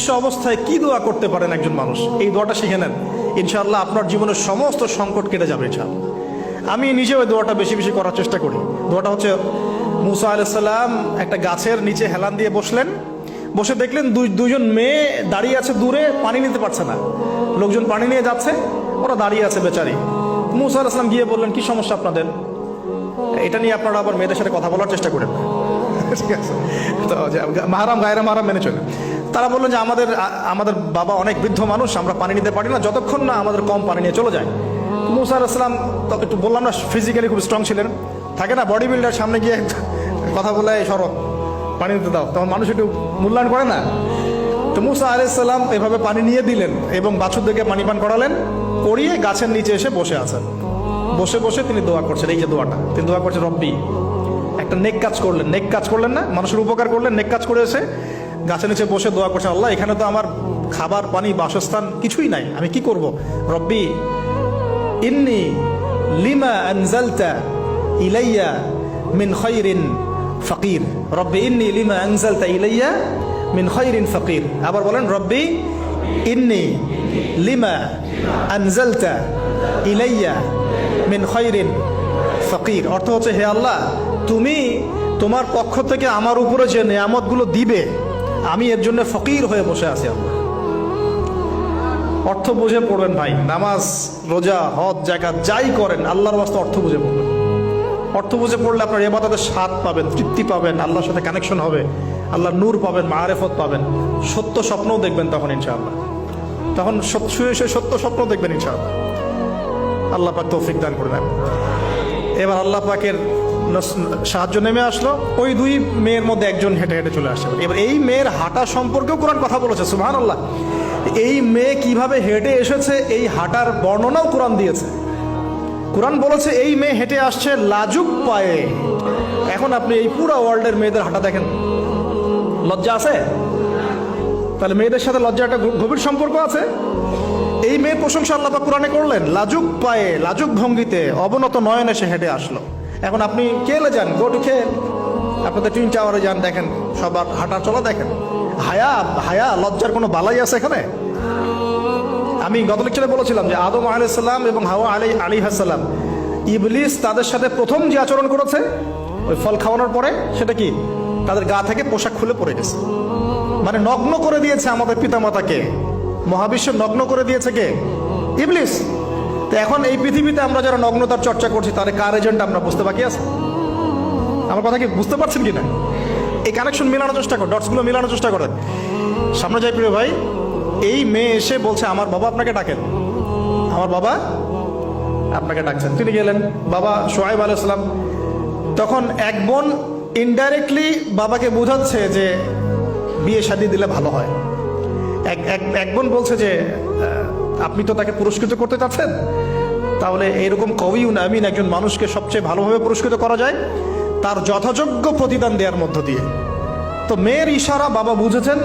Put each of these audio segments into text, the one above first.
অদৃশ্য অবস্থায় কি দোয়া করতে পারেন একজন মানুষ, এই দোয়াটা শিখে নেন, ইনশাআল্লাহ আপনার জীবনের সমস্ত সংকট কেটে যাবে ইনশাআল্লাহ। আমি নিজেও ওই দোয়াটা বেশি বেশি করার চেষ্টা করি। দোয়াটা হচ্ছে, মুসা আলাইহিস সালাম একটা গাছের নিচে হেলান দিয়ে বসলেন, বসে দেখলেন দুইজন মেয়ে দাঁড়িয়ে আছে দূরে, পানি নিতে পারছে না, লোকজন পানি নিয়ে যাচ্ছে, ওরা দাঁড়িয়ে আছে বেচারি। মুসা আলাইহিস সালাম গিয়ে বললেন, কি সমস্যা আপনাদের? এটা নিয়ে আপনারা আবার মেয়েদের সাথে কথা বলার চেষ্টা করেন, ঠিক আছে? তো মাহারাম গায়রা মাহারাম মেনে চলে। তারা বললেন যে আমাদের বাবা অনেক বৃদ্ধ মানুষ, আমরা পানি নিতে পারি না যতক্ষণ না আমাদের কম পানি নিয়ে চলে যায়। মুসা আলাইহিস সালাম একটু বললাম না, ফিজিক্যালি খুব স্ট্রং ছিলেন, থাকে না বডি বিল্ডার, সামনে গিয়ে কথা বলে সরো পানি নিতে দাও, তখন মানুষ একটু মূল্যায়ন করে না। তো মুসা আলাইহিস সালাম এভাবে পানি নিয়ে দিলেন এবং বাছুরদেরকে পানি পান করালেন, করিয়ে গাছের নিচে এসে বসে আছেন। বসে বসে তিনি দোয়া করছেন, এই যে দোয়াটা তিনি দোয়া করছেন, রব্বি, একটা নেক কাজ করলেন, নেক কাজ করলেন না, মানুষের উপকার করলেন, নেক কাজ করে এসে গাছের নিচে বসে দোয়া করছেন, আল্লাহ এখানে তো আমার খাবার পানি বাসস্থান কিছুই নাই, আমি কি করব? রব্বি ইন্নি লিমা আনজালতা ইলাইয়া মিন খায়রিন ফাকির, রব্বি ইন্নি লিমা আনজালতা ইলাইয়া মিন খায়রিন ফাকির। আবার বলেন, রব্বি ইন্নি লিমা আনজালতা ইলাইয়া মিন খায়রিন ফাকির। অর্থ হচ্ছে, হে আল্লাহ, তুমি তোমার পক্ষ থেকে আমার উপরে যে নেয়ামতগুলো দিবে, আমি এর জন্য ফকির হয়ে বসে আছি। আল্লাহ, অর্থ বুঝে পড়বেন ভাই, নামাজ রোজা হজ জাকাত যাই করেন আল্লাহর ওয়াস্তে অর্থ বুঝে পড়বেন। অর্থ বুঝে পড়লে আপনার ইবাদতের স্বাদ পাবেন, তৃপ্তি পাবেন, আল্লাহর সাথে কানেকশন হবে, আল্লাহর নূর পাবেন, মাআরিফত পাবেন, সত্য স্বপ্নও দেখবেন তখন ইনশাআল্লাহ। তখন শুয়ে শুয়ে সত্য স্বপ্ন দেখবেন ইনশাআল্লাহ। আল্লাহ পাক তৌফিক দান করবেন। এবার আল্লাহ পাকের সাহায্য নেমে আসলো, ওই দুই মেয়ের মধ্যে একজন হেঁটে হেঁটে চলে আসছে। এবার এই মেয়ের হাঁটা সম্পর্কেও কোরআন কথা বলেছে, সুবহানাল্লাহ। এই মেয়ে কিভাবে হেঁটে এসেছে এই হাঁটার বর্ণনাও কোরআন দিয়েছে। কোরআন বলেছে এই মেয়ে হেঁটে আসছে লাজুক পায়ে। এখন আপনি এই পুরো ওয়ার্ল্ডের মেয়েদের হাঁটা দেখেন, লজ্জা আছে? তাহলে মেয়েদের সাথে লজ্জা একটা গভীর সম্পর্ক আছে। এই মেয়ে প্রশংসা আল্লাহ পাক কোরআনে করলেন, লাজুক পায়ে লাজুক ভঙ্গিতে অবনত নয়নে সে হেঁটে আসলো। এখন আপনি কেলে যান, গো টু খেল, আপনাদের টুইন টাওয়ারে যান, দেখেন সবার হাঁটা চলা দেখেন। হায়া লজ্জার কোনো বালাই আছে এখানে? আমি গত লেকচারে বলেছিলাম যে আদম আলাইহিস সালাম এবং হাওয়া আলাইহিস সালাম, ইবলিস তাদের সাথে প্রথম যে আচরণ করেছে ওই ফল খাওয়ানোর পরে, সেটা কি? তাদের গা থেকে পোশাক খুলে পড়ে গেছে, মানে নগ্ন করে দিয়েছে আমাদের পিতামাতাকে, মহাবিশ্ব নগ্ন করে দিয়েছে কে? ইবলিস। তো এখন এই পৃথিবীতে আমরা যারা নগ্নতার চর্চা করছি, তাহলে কার এজেন্ট আমরা বুঝতে বাকি আছে? আমার কথা কি বুঝতে পারছেন কিনা? এই কানেকশন মেলানোর চেষ্টা করেন, ডটসগুলো মেলানোর চেষ্টা করেন। সামনে যাই প্রিয় ভাই, এই মেয়ে এসে বলছে, আমার বাবা আপনাকে ডাকেন, আমার বাবা আপনাকে ডাকছেন। তিনি গেলেন, বাবা শুআয়ব আলাইহিস সালাম। তখন এক বোন ইনডাইরেক্টলি বাবাকে বোঝাচ্ছে যে বিয়ে শাদী দিলে ভালো হয়। এক বোন বলছে যে আপনি তো তাকে পুরস্কৃত করতে চাচ্ছেন, তাহলে এইরকম কবিউন আমিন একজন মানুষকে সবচেয়ে ভালোভাবে পুরস্কৃত করা যায় তার যথাযোগ্য প্রতিদান দেওয়ার মধ্য দিয়ে। তো মেয়ের ইশারা বাবা বুঝেছেন,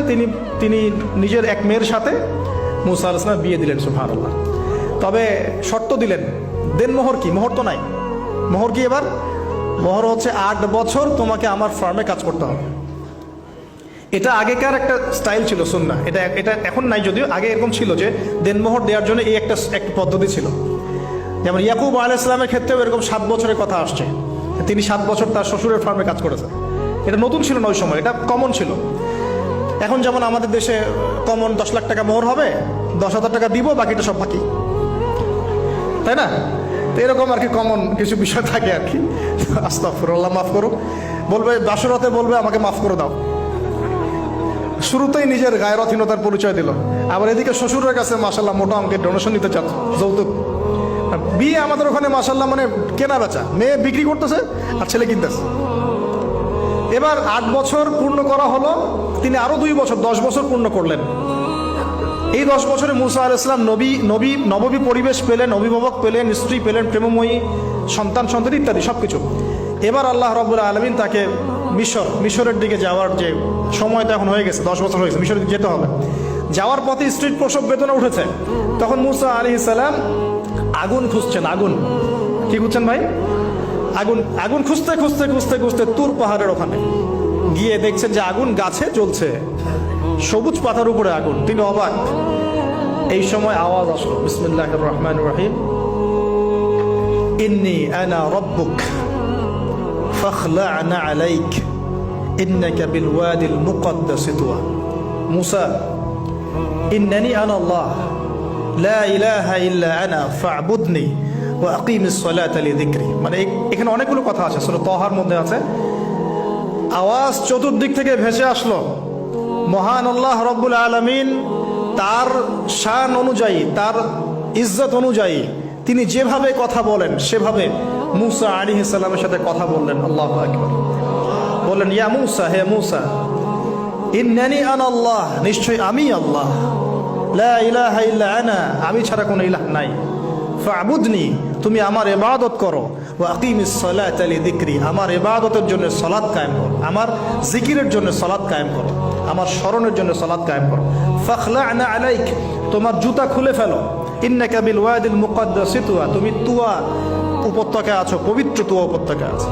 তিনি নিজের এক মেয়ের সাথে মুসা আলাইহিস সালাম বিয়ে দিলেন, সুবহানাল্লাহ। তবে শর্ত দিলেন, দেনমোহর কি? মোহর তো নাই। মোহর কি এবার? মোহর হচ্ছে 8 বছর তোমাকে আমার ফার্মে কাজ করতে হবে। এটা আগেকার একটা স্টাইল ছিল, সুন্নাহ। এটা এখন নাই যদিও, আগে এরকম ছিল যে দেনমোহর দেওয়ার জন্য এই একটা পদ্ধতি ছিল। যেমন ইয়াকুব আলাইহিস সালামের ক্ষেত্রেও এরকম 7 বছরের কথা আসছে, তিনি 7 বছর তার শ্বশুরের ফার্মে কাজ করেছেন। এটা নতুন ছিল না ওই সময়, এটা কমন ছিল। এখন যেমন আমাদের দেশে কমন 10 লাখ টাকা মোহর হবে, 10,000 টাকা দিব, বাকিটা সব বাকি, তাই না? তো এরকম আর কি কমন কিছু বিষয় থাকে আর কি। আস্তাগফিরুল্লাহ, মাফ করো। বলবে বাসরাতে, বলবে আমাকে মাফ করে দাও। শুরুতেই নিজের গায়রথহীনতার পরিচয় দিল। আবার এদিকে শ্বশুরের কাছে মাশাআল্লাহ মোটা অঙ্কের ডোনেশন নিতে চাচ্ছে, যৌতুক। বিয়ে আমাদের ওখানে মাশাআল্লাহ মানে কেনা বেচা, মেয়ে বিক্রি করতেছে আর ছেলে কিনতেছে। এবার 8 বছর পূর্ণ করা হলো, তিনি আরো 2 বছর 10 বছর পূর্ণ করলেন। এই 10 বছরে মুসা আলাইহিস সালাম নববী পরিবেশ পেলেন, অভিভাবক পেলেন, স্ত্রী পেলেন, প্রেমময়ী সন্তান ইত্যাদি সবকিছু। এবার আল্লাহ রাব্বুল আলামিন তাকে মিশরের দিকে যাওয়ার যে সময়টা এখন হয়ে গেছে, 10 বছর হয়ে গেছে, মিশরে যেতে হবে। যাওয়ার পথে স্ত্রীর প্রসব বেদনা উঠেছে। তখন মুসা আলাইহিস সালাম আগুন খুঁজছেন। আগুন কি খুঁজছেন ভাই? আগুন খুঁজতে খুঁজতে তুর পাহাড়ের ওখানে গিয়ে দেখছেন যে আগুন গাছে জ্বলছে, সবুজ পাতার উপরে আগুন, তিনি অবাক। এই সময় আওয়াজ আসলো, বিসমিল্লাহির রহমানির রহিম, ইন্নী আনা রাব্বুক ফাখলা'না আলাইক ইন্নাকা বিল ওয়াদিল মুকদ্দাস তুয়া। মুসা, ইন্নানি আনা আল্লাহ লা ইলাহা ইল্লা আনা ফা'বুদনি ওয়া আকিমিস সালাতা লিযিকরি। মানে এখানে অনেকগুলো কথা আছে, সূরা তাহার মধ্যে আছে। আওয়াজ চতুর্দিক থেকে ভেসে আসলো, মহান আল্লাহ রব্বুল আলামিন তার শান অনুযায়ী, তার ইজ্জত অনুযায়ী তিনি যেভাবে কথা বলেন সেভাবে মুসা আলাইহিস সালামের সাথে কথা বললেন। আল্লাহু আকবার। বললেন, ইয়া মুসা, হে মুসা, ইন্নানি আনা আল্লাহ, নিশ্চয় আমি আল্লাহ, লা ইলাহা ইল্লা আনা, আমি ছাড়া কোনো ইলাহ নাই, ফা'বুদনি, তুমি আমার ইবাদত করো, ওয়া আকিমিস সালাতা লিযিকরি, আমার ইবাদতের জন্য সালাত কায়েম করো, আমার জিকিরের জন্য সালাত কায়েম করো, আমার স্মরণের জন্য সালাত কায়েম করো। ফাখলা'না আলাইক, তোমার জুতা খুলে ফেলো, ইন্নাকা বিল ওয়াদিল মুকদ্দাস তুয়া, তুমি তুয়া উপত্যকায় আছো, পবিত্র তুয়া উপত্যকায় আছো।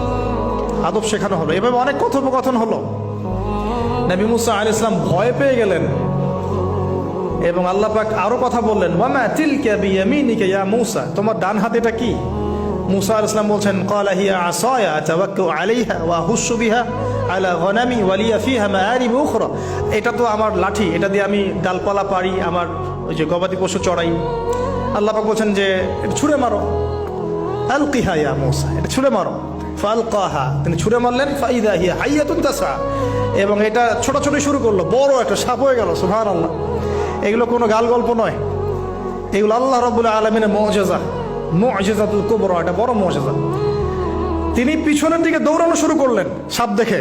আদব শেখানো হলো, এভাবে অনেক কথোপকথন হলো। নবী মুসা আলাইহিস সালাম ভয় পেয়ে গেলেন এবং আল্লাহ পাক আরো কথা বললেন, ওয়ামা তিলকা বিয়ামিনিকা ইয়া মুসা, তোমার ডান হাতে এটা কি? মুসা আলাইহিস সালাম বলছেন, ক্বালা হিয়া আসায়া আতাওয়াক্কাউ আলাইহা ওয়া আহুশু বিহা আলা গনামি ওয়া লিয়া ফিহা মাআরিব উখরা, এটা তো আমার লাঠি, এটা দিয়ে আমি ডালপালা পারি, আমার ওই যে গবাদি পশু চড়াই। আল্লাহ পাক বলছেন যে এটা ছুঁড়ে মারো, আলকিহা ইয়া মুসা, এটা ছুঁড়ে মারো। ফালকাহা, তিনি ছুঁড়ে মারলেন, ফাইদা হিয়া হাইয়াতুন তাসা, এবং এটা ছোটাছুটি শুরু করলো, বড় একটা সাপ হয়ে গেল। সুবহানাল্লাহ। এগুলো কোনো গাল গল্প নয়, এগুলো আল্লাহ রাব্বুল আলামিনের মুআজিজা, মুআজিজাতুল কুবরা, এটা বড় মুআজিজা। তিনি পিছনের দিকে দৌড়ানো শুরু করলেন সাপ দেখে,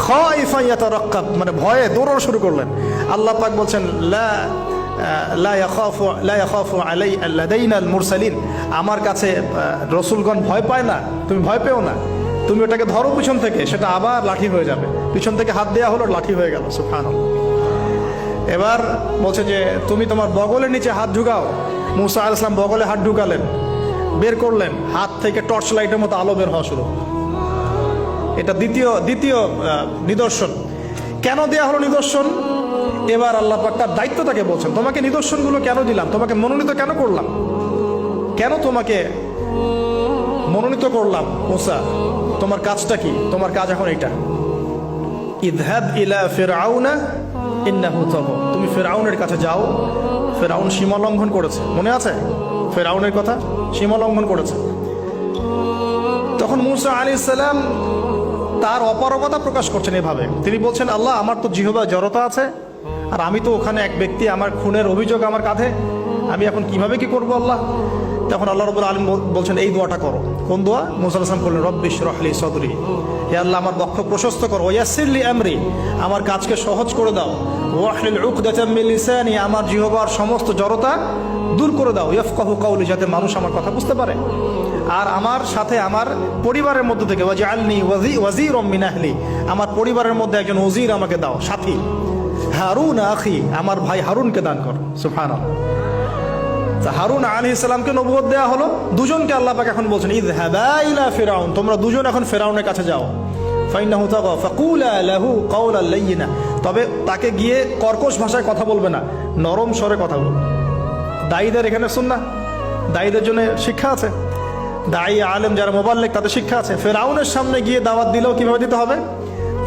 খাইফা ইয়াতারাক্কাব, মানে ভয়ে দৌড়ানো শুরু করলেন। আল্লাহ পাক বলছেন, লা ইয়াখাফু লাদাইনাল মুরসালিন, আমার কাছে রসুলগণ ভয় পায় না, তুমি ভয় পেও না, তুমি ওটাকে ধরো পিছন থেকে, সেটা আবার লাঠি হয়ে যাবে। পিছন থেকে হাত দেওয়া হলো, লাঠি হয়ে গেল। সুবহানাল্লাহ। এবার বলছে যে তুমি তোমার বগলের নিচে হাত ঢুকাও। মুসা আলাইহিস সালাম বগলে হাত ঢুকালেন, বের করলেন, হাত থেকে টর্চ লাইটের মতো আলো বের হওয়া শুরু। এটা দ্বিতীয় নিদর্শন। কেন দেয়া হলো নিদর্শন? এবার আল্লাহ পাক তার দায়িত্ব তাকে বলছেন, তোমাকে নিদর্শনগুলো কেন দিলাম, তোমাকে মনোনীত কেন করলাম, কেন তোমাকে মনোনীত করলাম? মুসা, তোমার কাজটা কি? তোমার কাজ এখন এটা, ইযহাব ইলা ফিরআউনা ইন্নাহু তাগা, তুমি ফিরআউনের কাছে যাও। ফিরআউন সীমা লঙ্ঘন করেছে, মনে আছে ফিরআউনের কথা? সীমা লঙ্ঘন করেছে। তখন মুসা আলাইহিস সালাম তার অপারগতা প্রকাশ করছেন এভাবে, তিনি বলছেন, আল্লাহ, আমার তো জিহ্বায় জড়তা আছে, আর আমি তো ওখানে এক ব্যক্তি, আমার খুনের অভিযোগ আমার কাঁধে, আমি এখন কিভাবে কি করবো আল্লাহ? তখন আল্লাহ রাব্বুল আলামিন বলছেন, এই দোয়াটা করো। কোন দোয়া? মুসা আলাইহিস সালাম বললেন, রব্বি ইশরাহ লি সাদরি, হে আল্লাহ, আমার বক্ষ প্রশস্ত করো, ওয়াসসির লি আমরি, আমার কাজকে সহজ করে দাও, ওয়াহলিল উকদাতাম মিন লিসানি, আমার জিহ্বার সমস্ত জড়তা দূর করে দাও, ইয়াফকাহু কাওলি, যাতে মানুষ আমার কথা বুঝতে পারে। আর আমার সাথে আমার পরিবারের মধ্য থেকে ওয়াজআলনি ওয়াজিরাম মিন আহলি, আমার পরিবারের মধ্যে একজন ওজির আমাকে দাও, সাথী। হারুন আখি, আমার ভাই হারুনকে দান কর। সুবহানাল্লাহ। হারুন আলাইহিস সালামকে নবুয়ত দেয়া হলো, দুজনকে আল্লাহ পাক এখন বলছেন, ইযহাবা ইলা ফিরআউন, তোমরা দুজন এখন ফিরআউনের কাছে যাও। ফাইন্নাহু তাগা ফাকুলা লাহু কাওলান লাইয়িনা, তবে তাকে গিয়ে কর্কশ ভাষায় কথা বলবে না, নরম স্বরে কথা বলবে। দায়ীদের এখানে সুন্নাহ, দায়ীদের জন্য শিক্ষা আছে, দায়ী আলেম যারা মুবাল্লিগ তাদের শিক্ষা আছে। ফিরআউনের সামনে গিয়ে দাওয়াত দিলেও কিভাবে দিতে হবে?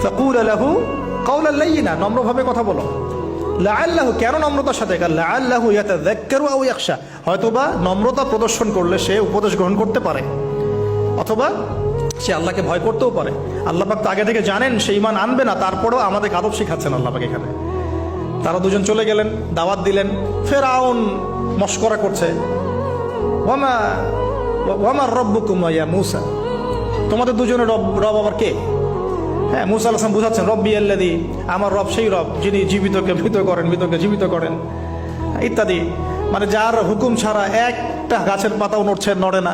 ফাকুলা লাহু কাওলান লাইয়িনা, নম্রভাবে কথা বলো। লাআল্লাহু, কেন নম্রতার সাথে? লাআল্লাহু ইয়াতাযাক্কারু আও ইয়াখশা, হয়তোবা নম্রতা প্রদর্শন করলে সে উপদেশ গ্রহণ করতে পারে, অথবা সে আল্লাহকে ভয় করতেও পারে। আল্লাহ পাক তো আগে থেকে জানেন সে ঈমান আনবে না, তারপরেও আমাদের আদব শিখাচ্ছেন আল্লাহ পাক এখানে। তারা দুজন চলে গেলেন, দাওয়াত দিলেন। ফিরআউন মশকরা করছে, ওয়ামা রাব্বুকুম ইয়া মূসা, তোমাদের দুজনের রব আবার কে? হ্যাঁ, মুসা আলাইহিস সালাম বুঝাচ্ছেন, রব্বি আল্লাযী, আমার রব সেই রব যিনি জীবিতকে মৃত করেন, মৃতকে জীবিত করেন, ইত্যাদি। মানে যার হুকুম ছাড়া একটা গাছের পাতাও নড়ে না,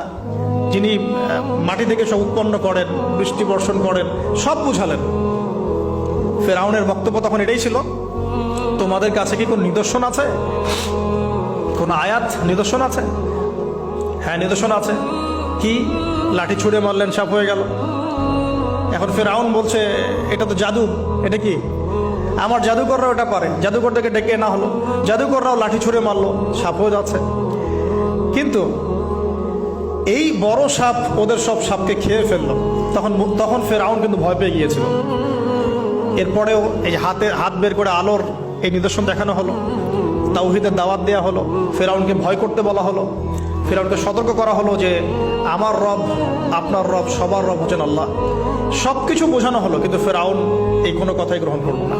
যিনি মাটি থেকে সব উৎপন্ন করেন, বৃষ্টি বর্ষণ করেন, সব বুঝালেন। ফিরআউনের বক্তব্য তখন এটাই ছিল, তোমাদের কাছে কি কোন নিদর্শন আছে, কোন আয়াত নিদর্শন আছে? হ্যাঁ, নিদর্শন আছে। কি? লাঠি ছুঁড়ে মারলেন, সাপ হয়ে গেল। এখন ফিরআউন বলছে, এটা তো জাদু, এটা কি? আমার জাদুকররা ওটা পারে, জাদুকরটাকে ডেকে না হলো, জাদুকররাও লাঠি ছুঁড়ে মারলো, সাপ হয়ে যাচ্ছে। কিন্তু এই বড় সাপ ওদের সব সাপকে খেয়ে ফেললো। তখন ফেরাউন কিন্তু ভয় পেয়ে গিয়েছিল। এরপরেও এই হাত বের করে আলোর এই নিদর্শন দেখানো হলো, তাওহীদের দাওয়াত দেওয়া হলো, ফেরাউনকে ভয় করতে বলা হলো, ফেরাউনকে সতর্ক করা হলো যে আমার রব, আপনার রব, সবার রব হচ্ছেন আল্লাহ। সবকিছু বোঝানো হলো, কিন্তু ফেরাউন এই কোনো কথাই গ্রহণ করলো না।